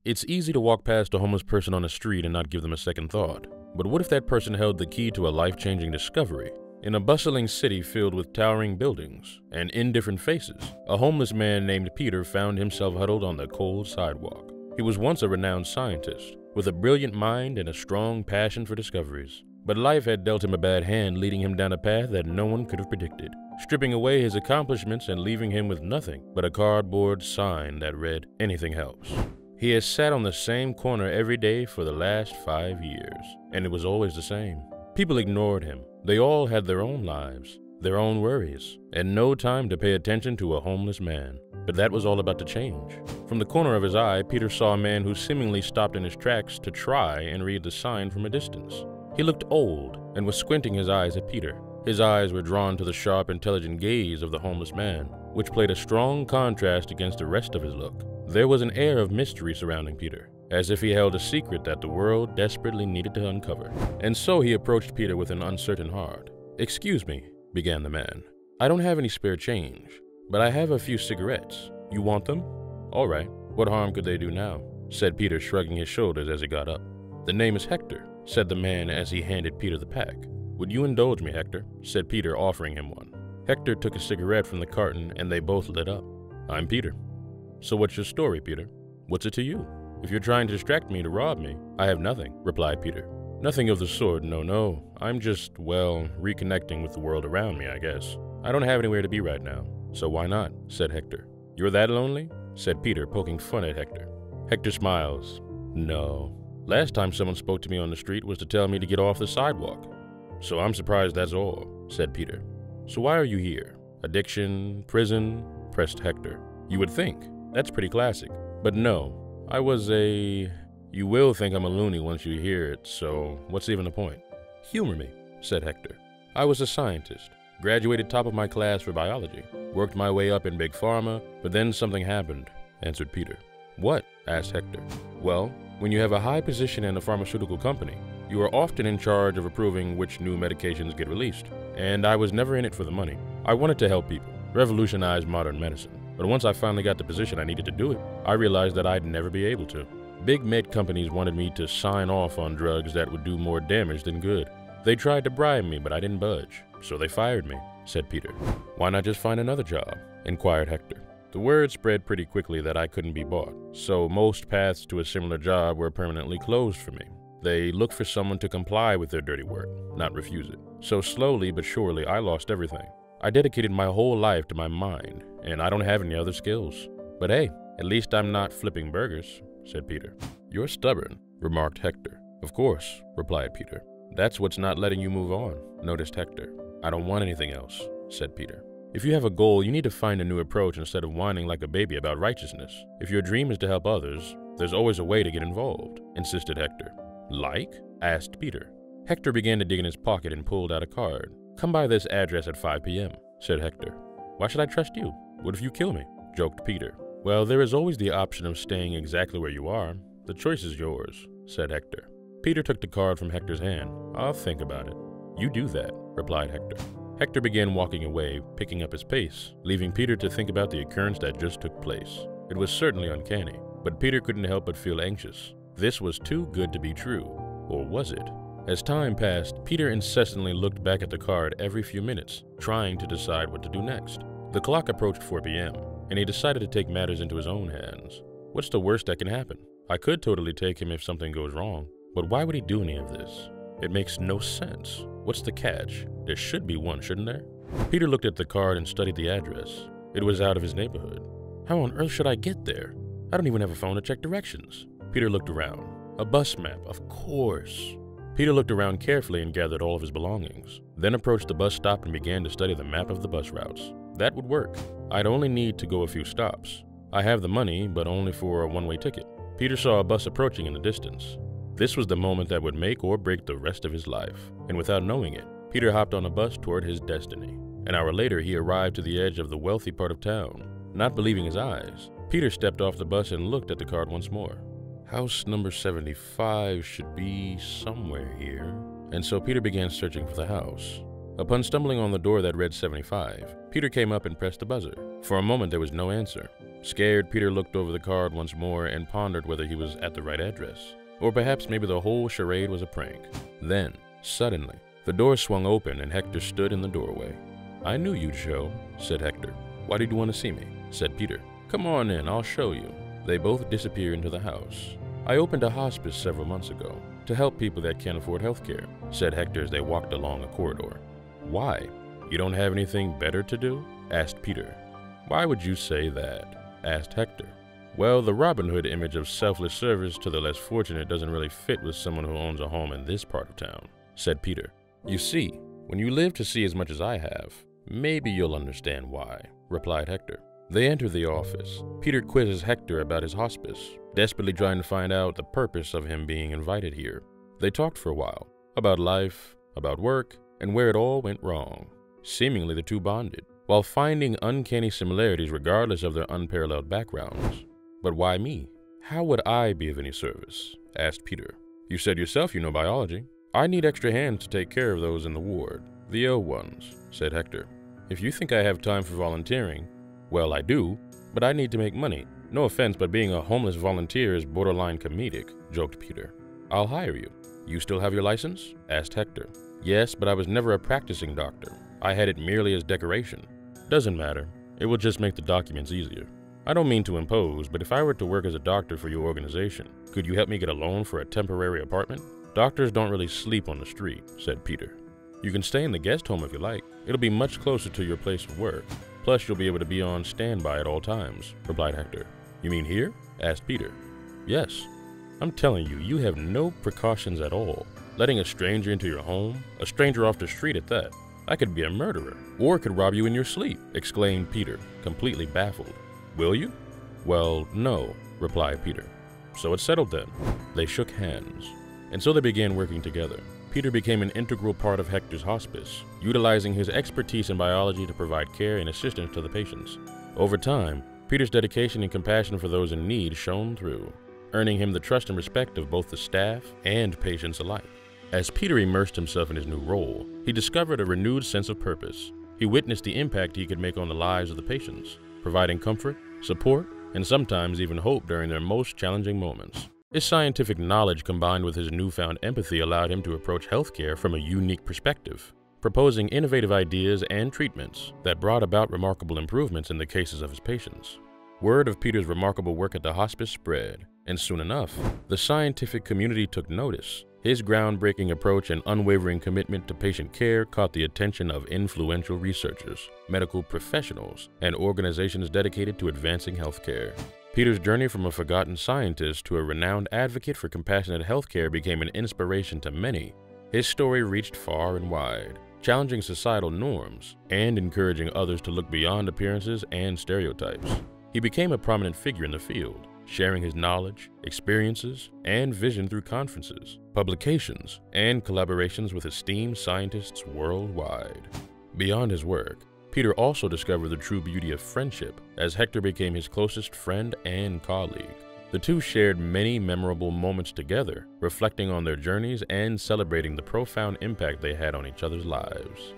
It's easy to walk past a homeless person on the street and not give them a second thought. But what if that person held the key to a life-changing discovery? In a bustling city filled with towering buildings and indifferent faces, a homeless man named Peter found himself huddled on the cold sidewalk. He was once a renowned scientist, with a brilliant mind and a strong passion for discoveries. But life had dealt him a bad hand, leading him down a path that no one could have predicted, stripping away his accomplishments and leaving him with nothing but a cardboard sign that read, "Anything helps." He has sat on the same corner every day for the last 5 years, and it was always the same. People ignored him. They all had their own lives, their own worries, and no time to pay attention to a homeless man. But that was all about to change. From the corner of his eye, Peter saw a man who seemingly stopped in his tracks to try and read the sign from a distance. He looked old and was squinting his eyes at Peter. His eyes were drawn to the sharp, intelligent gaze of the homeless man, which played a strong contrast against the rest of his look. There was an air of mystery surrounding Peter, as if he held a secret that the world desperately needed to uncover. And so he approached Peter with an uncertain heart. "Excuse me," began the man. "I don't have any spare change, but I have a few cigarettes. You want them?" "All right. What harm could they do now?" said Peter, shrugging his shoulders as he got up. "The name is Hector," said the man as he handed Peter the pack. "Would you indulge me, Hector?" said Peter, offering him one. Hector took a cigarette from the carton and they both lit up. "I'm Peter." "So what's your story, Peter? What's it to you?" "If you're trying to distract me to rob me, I have nothing," replied Peter. "Nothing of the sort, no. I'm just, well, reconnecting with the world around me, I guess. I don't have anywhere to be right now, so why not?" said Hector. "You're that lonely?" said Peter, poking fun at Hector. Hector smiles. "No. Last time someone spoke to me on the street was to tell me to get off the sidewalk. So I'm surprised that's all," said Peter. "So why are you here? Addiction? Prison?" pressed Hector. "You would think. That's pretty classic. But no. I was You will think I'm a loony once you hear it, so what's even the point?" "Humor me," said Hector. "I was a scientist, graduated top of my class for biology, worked my way up in big pharma, but then something happened," answered Peter. "What?" asked Hector. "Well, when you have a high position in a pharmaceutical company, you are often in charge of approving which new medications get released, and I was never in it for the money. I wanted to help people, revolutionize modern medicine. But once I finally got the position I needed to do it, I realized that I'd never be able to. Big med companies wanted me to sign off on drugs that would do more damage than good. They tried to bribe me, but I didn't budge, so they fired me," said Peter. "Why not just find another job?" inquired Hector. "The word spread pretty quickly that I couldn't be bought, so most paths to a similar job were permanently closed for me. They looked for someone to comply with their dirty work, not refuse it. So slowly but surely, I lost everything. I dedicated my whole life to my mind, and I don't have any other skills. But hey, at least I'm not flipping burgers," said Peter. "You're stubborn," remarked Hector. "Of course," replied Peter. "That's what's not letting you move on," noticed Hector. "I don't want anything else," said Peter. "If you have a goal, you need to find a new approach instead of whining like a baby about righteousness. If your dream is to help others, there's always a way to get involved," insisted Hector. "Like?" asked Peter. Hector began to dig in his pocket and pulled out a card. "Come by this address at 5 p.m., said Hector. "Why should I trust you? What if you kill me?" joked Peter. "Well, there is always the option of staying exactly where you are. The choice is yours," said Hector. Peter took the card from Hector's hand. "I'll think about it." "You do that," replied Hector. Hector began walking away, picking up his pace, leaving Peter to think about the occurrence that just took place. It was certainly uncanny, but Peter couldn't help but feel anxious. This was too good to be true. Or was it? As time passed, Peter incessantly looked back at the card every few minutes, trying to decide what to do next. The clock approached 4 p.m., and he decided to take matters into his own hands. What's the worst that can happen? I could totally take him if something goes wrong, but why would he do any of this? It makes no sense. What's the catch? There should be one, shouldn't there? Peter looked at the card and studied the address. It was out of his neighborhood. How on earth should I get there? I don't even have a phone to check directions. Peter looked around. A bus map, of course. Peter looked around carefully and gathered all of his belongings, then approached the bus stop and began to study the map of the bus routes. That would work. I'd only need to go a few stops. I have the money, but only for a one-way ticket. Peter saw a bus approaching in the distance. This was the moment that would make or break the rest of his life, and without knowing it, Peter hopped on a bus toward his destiny. An hour later, he arrived to the edge of the wealthy part of town. Not believing his eyes, Peter stepped off the bus and looked at the card once more. House number 75 should be somewhere here. And so Peter began searching for the house. Upon stumbling on the door that read 75, Peter came up and pressed the buzzer. For a moment there was no answer. Scared, Peter looked over the card once more and pondered whether he was at the right address. Or perhaps maybe the whole charade was a prank. Then, suddenly, the door swung open and Hector stood in the doorway. "I knew you'd show," said Hector. "Why did you want to see me?" said Peter. "Come on in, I'll show you." They both disappeared into the house. "I opened a hospice several months ago to help people that can't afford health care," said Hector as they walked along a corridor. "Why? You don't have anything better to do?" asked Peter. "Why would you say that?" asked Hector. "Well, the Robin Hood image of selfless service to the less fortunate doesn't really fit with someone who owns a home in this part of town," said Peter. "You see, when you live to see as much as I have, maybe you'll understand why," replied Hector. They entered the office. Peter quizzes Hector about his hospice, desperately trying to find out the purpose of him being invited here. They talked for a while, about life, about work, and where it all went wrong. Seemingly the two bonded, while finding uncanny similarities regardless of their unparalleled backgrounds. "But why me? How would I be of any service?" asked Peter. "You said yourself you know biology." "I need extra hands to take care of those in the ward, the ill ones," said Hector. "If you think I have time for volunteering, well, I do, but I need to make money. No offense, but being a homeless volunteer is borderline comedic," joked Peter. "I'll hire you." "You still have your license?" asked Hector. "Yes, but I was never a practicing doctor. I had it merely as decoration." "Doesn't matter. It will just make the documents easier. I don't mean to impose, but if I were to work as a doctor for your organization, could you help me get a loan for a temporary apartment?" "Doctors don't really sleep on the street," said Peter. "You can stay in the guest home if you like. It'll be much closer to your place of work. Plus, you'll be able to be on standby at all times," replied Hector. "You mean here?" asked Peter. "Yes. I'm telling you, you have no precautions at all. Letting a stranger into your home, a stranger off the street at that. I could be a murderer, or could rob you in your sleep," exclaimed Peter, completely baffled. "Will you?" "Well, no," replied Peter. "So it's settled then." They shook hands, and so they began working together. Peter became an integral part of Hector's hospice, utilizing his expertise in biology to provide care and assistance to the patients. Over time, Peter's dedication and compassion for those in need shone through, earning him the trust and respect of both the staff and patients alike. As Peter immersed himself in his new role, he discovered a renewed sense of purpose. He witnessed the impact he could make on the lives of the patients, providing comfort, support, and sometimes even hope during their most challenging moments. His scientific knowledge combined with his newfound empathy allowed him to approach healthcare from a unique perspective, proposing innovative ideas and treatments that brought about remarkable improvements in the cases of his patients. Word of Peter's remarkable work at the hospice spread, and soon enough, the scientific community took notice. His groundbreaking approach and unwavering commitment to patient care caught the attention of influential researchers, medical professionals, and organizations dedicated to advancing healthcare. Peter's journey from a forgotten scientist to a renowned advocate for compassionate healthcare became an inspiration to many. His story reached far and wide, challenging societal norms and encouraging others to look beyond appearances and stereotypes. He became a prominent figure in the field, sharing his knowledge, experiences, and vision through conferences, publications, and collaborations with esteemed scientists worldwide. Beyond his work, Peter also discovered the true beauty of friendship as Hector became his closest friend and colleague. The two shared many memorable moments together, reflecting on their journeys and celebrating the profound impact they had on each other's lives.